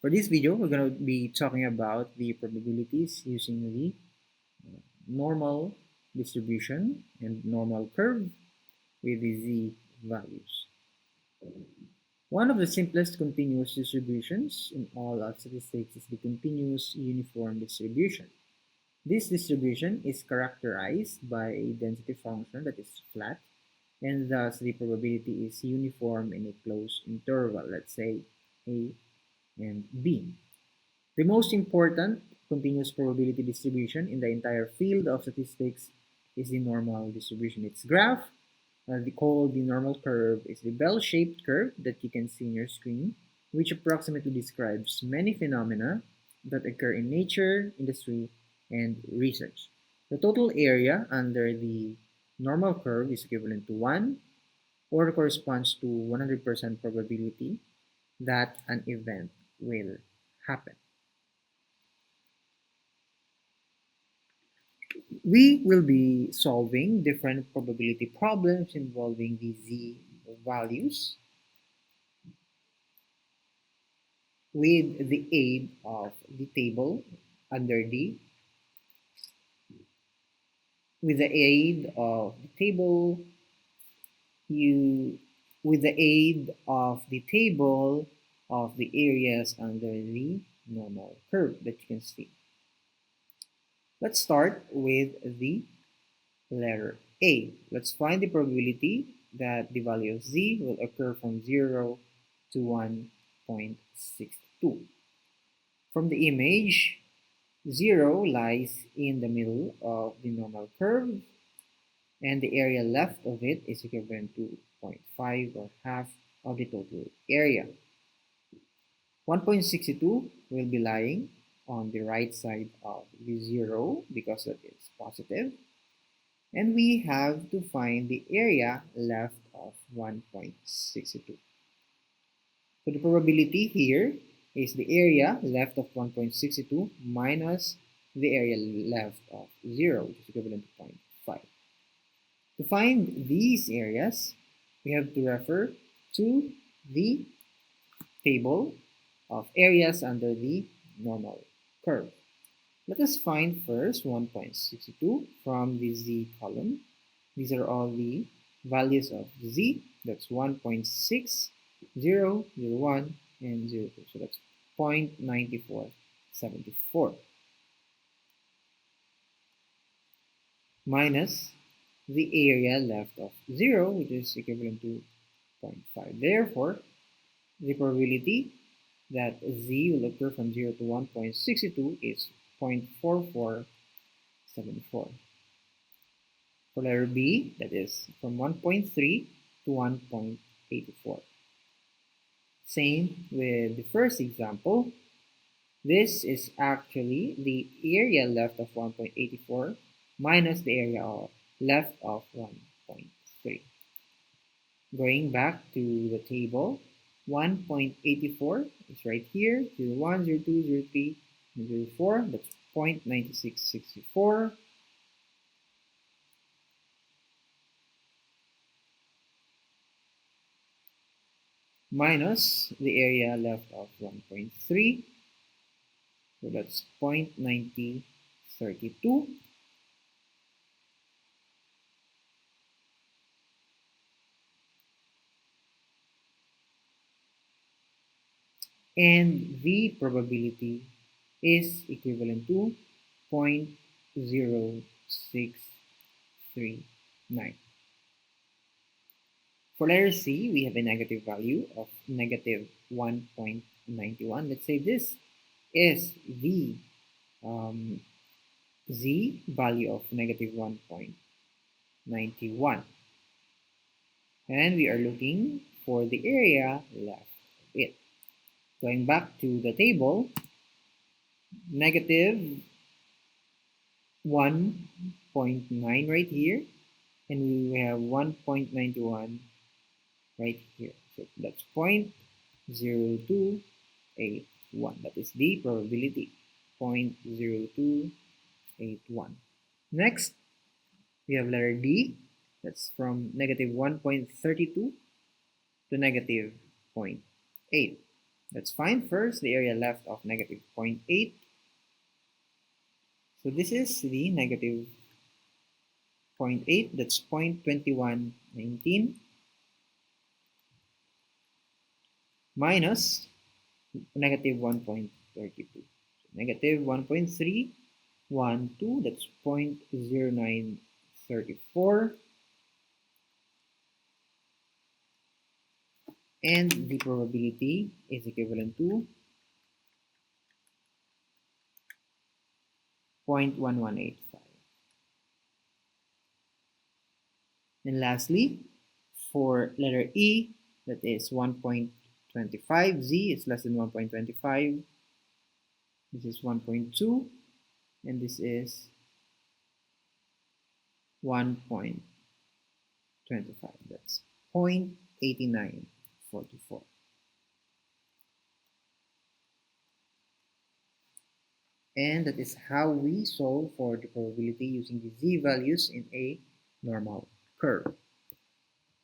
For this video, we're going to be talking about the probabilities using the normal distribution and normal curve with the z values. One of the simplest continuous distributions in all of statistics is the continuous uniform distribution. This distribution is characterized by a density function that is flat, and thus the probability is uniform in a closed interval, let's say A and B. The most important continuous probability distribution in the entire field of statistics is the normal distribution. Its graph, called the normal curve, is the bell-shaped curve that you can see in your screen, which approximately describes many phenomena that occur in nature, industry, and research. The total area under the normal curve is equivalent to 1 or corresponds to 100% probability that an event will happen. We will be solving different probability problems involving the z values with the aid of the table under the with the aid of the table you with the aid of the table of the areas under the normal curve that you can see. Let's start with the letter A. Let's find the probability that the value of z will occur from 0 to 1.62. From the image, 0 lies in the middle of the normal curve, and the area left of it is equivalent to 0.5 or half of the total area. 1.62 will be lying on the right side of the 0 because that is positive. And we have to find the area left of 1.62. So the probability here is the area left of 1.62 minus the area left of 0, which is equivalent to 0.5. To find these areas, we have to refer to the table of areas under the normal curve. Let us find first 1.62 from the z column. These are all the values of z. That's 1.6, 0, 0.1, and 0.2. So that's 0.9474 minus the area left of 0, which is equivalent to 0.5. Therefore, the probability that z will occur from 0 to 1.62 is 0.4474. For letter B, that is from 1.3 to 1.84. Same with the first example. This is actually the area left of 1.84 minus the area left of 1.3. Going back to the table, 1.84 is right here, 0.1, 0.2, 0.3, 0.4, that's 0.9664. Minus the area left of 1.3, so that's 0.9032. And the probability is equivalent to 0.0639. For letter C, we have a negative value of negative 1.91. Let's say this is the z value of negative 1.91. And we are looking for the area left of it. Going back to the table, negative 1.9 right here, and we have 1.91 right here. So that's 0.0281. That is the probability, 0.0281. Next, we have letter D. That's from negative 1.32 to negative 0.8. Let's find first the area left of negative 0.8. So this is the negative 0.8, that's 0.2119 minus negative 1.32. So negative 1.312, that's 0.0934. And the probability is equivalent to 0.1185. And lastly, for letter E, that is 1.25, Z is less than 1.25, this is 1.2, and this is 1.25, that's 0.8944. And that is how we solve for the probability using the Z values in a normal curve.